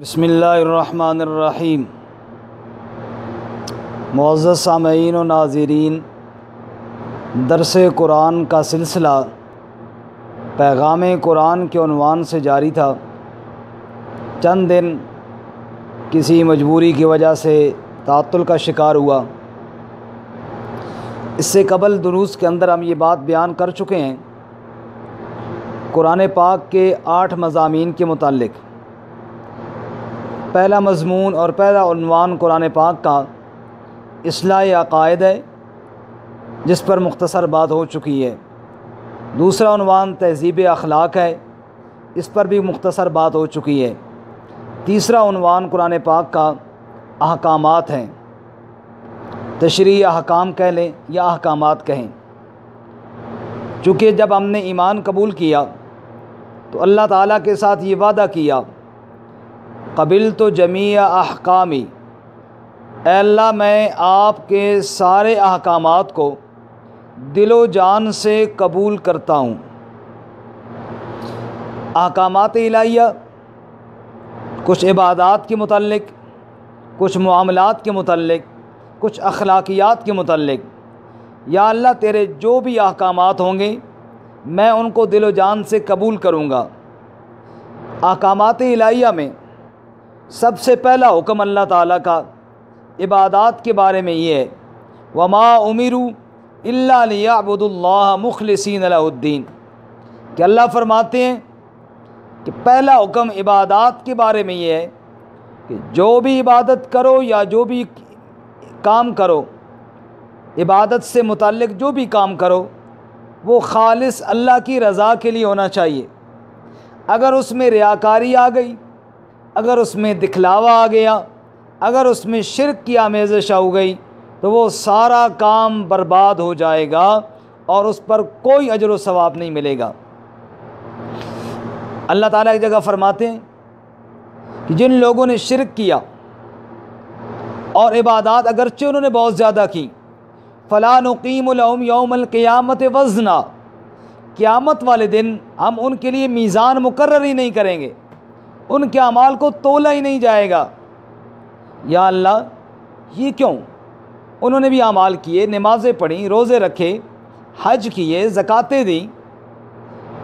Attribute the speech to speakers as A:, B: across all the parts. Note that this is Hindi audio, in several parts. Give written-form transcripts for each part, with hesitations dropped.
A: बिस्मिल्लाहिर्रहमानिर्रहीम। मुअज़्ज़ज़ सामईन व नाज़रीन, दरस कुरान का सिलसिला पैगाम कुरान के उन्वान से जारी था। चंद दिन किसी मजबूरी की वजह से ताअत्तुल का शिकार हुआ। इससे कबल दुरूस के अंदर हम ये बात बयान कर चुके हैं कुरान पाक के 8 मज़ामीन के मुताल्लिक़। पहला मज़मून और पहला उन्वान कुरान पाक का इस्लाह अक़ाइद है, जिस पर मुख्तसर बात हो चुकी है। दूसरा उन्वान तहज़ीब अखलाक है, इस पर भी मुख्तसर बात हो चुकी है। तीसरा उन्वान कुरान पाक का अहकामात हैं, तशरीई अहकाम कह लें या अहकामात कहें। चूँकि जब हमने ईमान कबूल किया तो अल्लाह ताला के साथ ये वादा किया, क़बिल तो जमीआ अहकामी, अल्लाह मैं आपके सारे अहकामात को दिलो जान से कबूल करता हूँ। अहकामात इलाहिया कुछ इबादात के मुतल्लिक़, कुछ मुआमलात के मुतल्लिक़, कुछ अखलाकियात के मुतल्लिक़। या अल्लाह तेरे जो भी अहकामात होंगे मैं उनको दिलो जान से कबूल करूँगा। अहकामात इलाहिया में सबसे पहला हुक्म अल्लाह ताला का इबादात के बारे में ये है, वमा उमिरू इल्ला लियअबुदुल्लाह मुखलिसीन लहुद्दीन, कि अल्लाह फरमाते हैं कि पहला हुक्म इबादात के बारे में ये है कि जो भी इबादत करो या जो भी काम करो, इबादत से मुताल्लिक़ जो भी काम करो वो खालिस अल्लाह की रज़ा के लिए होना चाहिए। अगर उसमें रियाकारी आ गई, अगर उसमें दिखलावा आ गया, अगर उसमें शिर्क की आमेज़श हो गई तो वो सारा काम बर्बाद हो जाएगा और उस पर कोई अजर व सवाब नहीं मिलेगा। अल्लाह ताला एक जगह फरमाते हैं कि जिन लोगों ने शिर्क किया और इबादात अगरचे उन्होंने बहुत ज़्यादा की, फ़ला नुक़ीमु लहुम यौमल क़ियामत वज़ना, क़यामत वाले दिन हम उनके लिए मीज़ान मुकर्रर ही नहीं करेंगे, उनके अमाल को तोला ही नहीं जाएगा। या अल्लाह ये क्यों? उन्होंने भी अमाल किए, नमाज़ें पढ़ी, रोज़े रखे, हज किए, ज़कातें दी,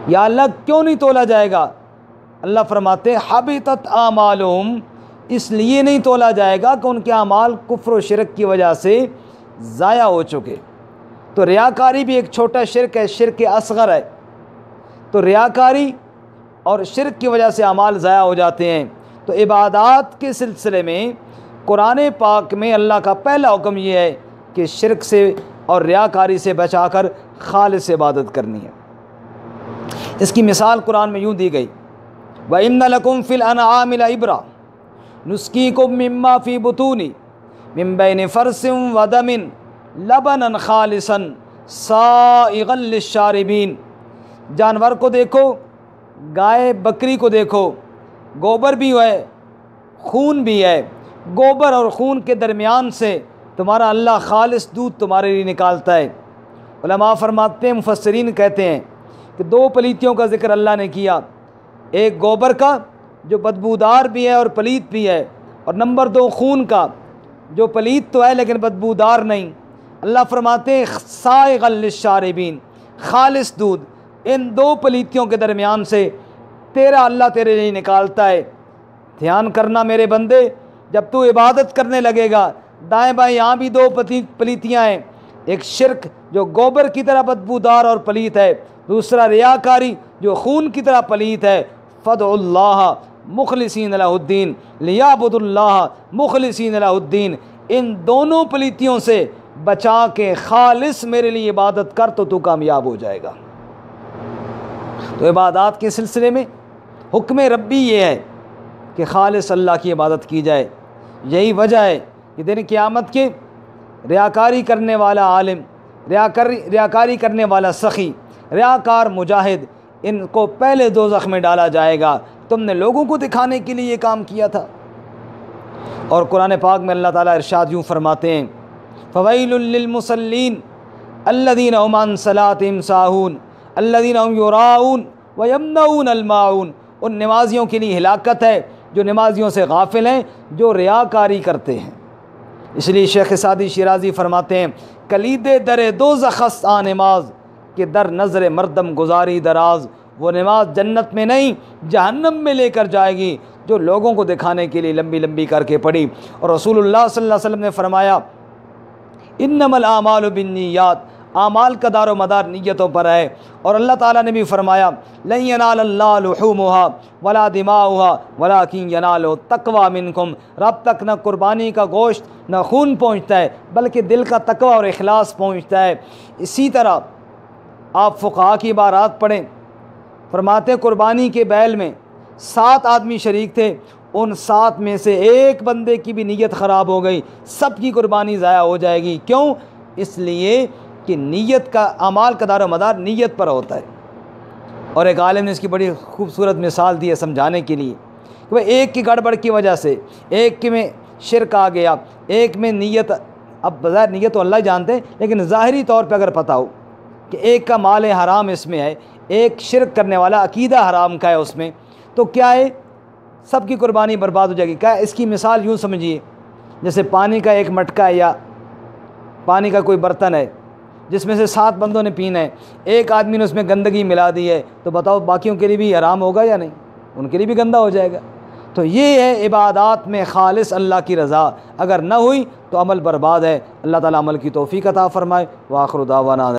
A: या अल्लाह क्यों नहीं तोला जाएगा? अल्लाह फरमाते हबितत आमालुहुम, इसलिए नहीं तोला जाएगा कि उनके अमाल कुफ्र व शिरक की वजह से ज़ाया हो चुके। तो रियाकारी भी एक छोटा शिरक है, शिरक असग़र है। तो रियाकारी और शिरक की वजह से अमाल ज़ाया हो जाते हैं। तो इबादात के सिलसिले में कुरान पाक में अल्लाह का पहला हुक्म यह है कि शिरक से और रियाकारी से बचाकर खालिस इबादत करनी है। इसकी मिसाल कुरान में यूँ दी गई, व इन्ना लकुम फ़िल अनआमि लइब्रा नुस्कीकुम मिम्मा फ़ी बुतूनी मिन बैनि फ़रसिन व दमिन लबनन खालिसन साइग़न लिश्शारिबीन। जानवर को देखो, गाय बकरी को देखो, गोबर भी है, खून भी है, गोबर और खून के दरमियान से तुम्हारा अल्लाह खालिस दूध तुम्हारे लिए निकालता है। उलमा फरमाते हैं, मुफस्सिरीन कहते हैं कि 2 पलीतियों का ज़िक्र अल्लाह ने किया, एक गोबर का जो बदबूदार भी है और पलीत भी है, और नंबर 2 खून का जो पलीत तो है लेकिन बदबूदार नहीं। अल्लाह फरमाते हैं साइग़न लिश्शारिबीन, खालिस दूध। इन 2 पलीतियों के दरमियान से तेरा अल्लाह तेरे लिए निकालता है। ध्यान करना मेरे बंदे, जब तू इबादत करने लगेगा, दाएं बाएं यहाँ भी 2 पलीतियाँ हैं, एक शिरक जो गोबर की तरह बदबूदार और पलीत है, दूसरा रियाकारी जो खून की तरह पलीत है। फ़दउल्लाह मुखलिसीन लहुद्दीन लियाबुदुल्लाह मुखलिसीन लहुद्दीन, इन दोनों पलीतियों से बचा के खालिस मेरे लिए इबादत कर तो तू कामयाब हो जाएगा। तो इबादात के सिलसिले में हुक्म रब्बी ये है कि खालिस अल्लाह की इबादत की जाए। यही वजह है कि दिन क़यामत के रियाकारी करने वाला आलिम, रियाकारी करने वाला सखी, रियाकार मुजाहिद, इनको पहले दोज़ख में डाला जाएगा। तुमने लोगों को दिखाने के लिए ये काम किया था। और कुरान पाक में अल्लाह ताला इरशाद यूँ फरमाते हैं, फ़वैलुल लिल मुसल्लीन अल्लज़ीना हुम अन सलातिहिम साहून अल्लज़ीना हुम युराऊन व यमनऊन अल माऊन। उन नमाजियों के लिए हिलाकत है जो नमाजियों से गाफिल हैं, जो रियाकारी करते हैं। इसलिए शेख सादी शिराजी फरमाते हैं, कलीदे दर दोज़ख़ आ नमाज के दर नज़र मर्दम गुजारी दराज। वो नमाज जन्नत में नहीं जहन्नम में लेकर जाएगी, जो लोगों को दिखाने के लिए लंबी लंबी करके पड़ी। और रसूलुल्लाह सल्लल्लाहु अलैहि वसल्लम ने फरमाया, इन्नमल आमालु बिन्नियात, आमाल का दारो मदार नीयतों पर है। और अल्लाह ताला ने भी फरमाया, लन यनालल्लाहु लुहूमुहा वला दिमाउहा वलाकिन यनालु तक़वा मिनकुम। रब तक न कुर्बानी का गोश्त न खून पहुँचता है, बल्कि दिल का तक़वा और इखलास पहुँचता है। इसी तरह आप फ़ुक़हा की इबारात पढ़ें, फरमाते कुर्बानी के बैल में 7 आदमी शरीक थे, उन 7 में से एक बंदे की भी नीयत ख़राब हो गई, सबकी कुर्बानी ज़ाया हो जाएगी। क्यों? इसलिए कि नीयत का, अमाल का दारो मदार नीयत पर होता है। और एक आलिम ने इसकी बड़ी खूबसूरत मिसाल दी है समझाने के लिए कि भाई एक की गड़बड़ की वजह से एक के में शिरक आ गया, एक में नीयत, अब बज़ाहिर नीयत तो अल्लाह जानते हैं, लेकिन ज़ाहिरी तौर पे अगर पता हो कि एक का माल हराम इसमें है, एक शिरक करने वाला अकीदा हराम का है उसमें, तो क्या है, सबकी कुर्बानी बर्बाद हो जाएगी। क्या इसकी मिसाल यूँ समझिए, जैसे पानी का एक मटका है या पानी का कोई बर्तन है जिसमें से 7 बंदों ने पीना है, एक आदमी ने उसमें गंदगी मिला दी है, तो बताओ बाकियों के लिए भी हराम होगा या नहीं? उनके लिए भी गंदा हो जाएगा। तो ये है इबादात में खालिस अल्लाह की रज़ा अगर न हुई तो अमल बर्बाद है। अल्लाह ताला अमल की तौफ़ीक़ अता फ़रमाए। व आख़िरु दावाना।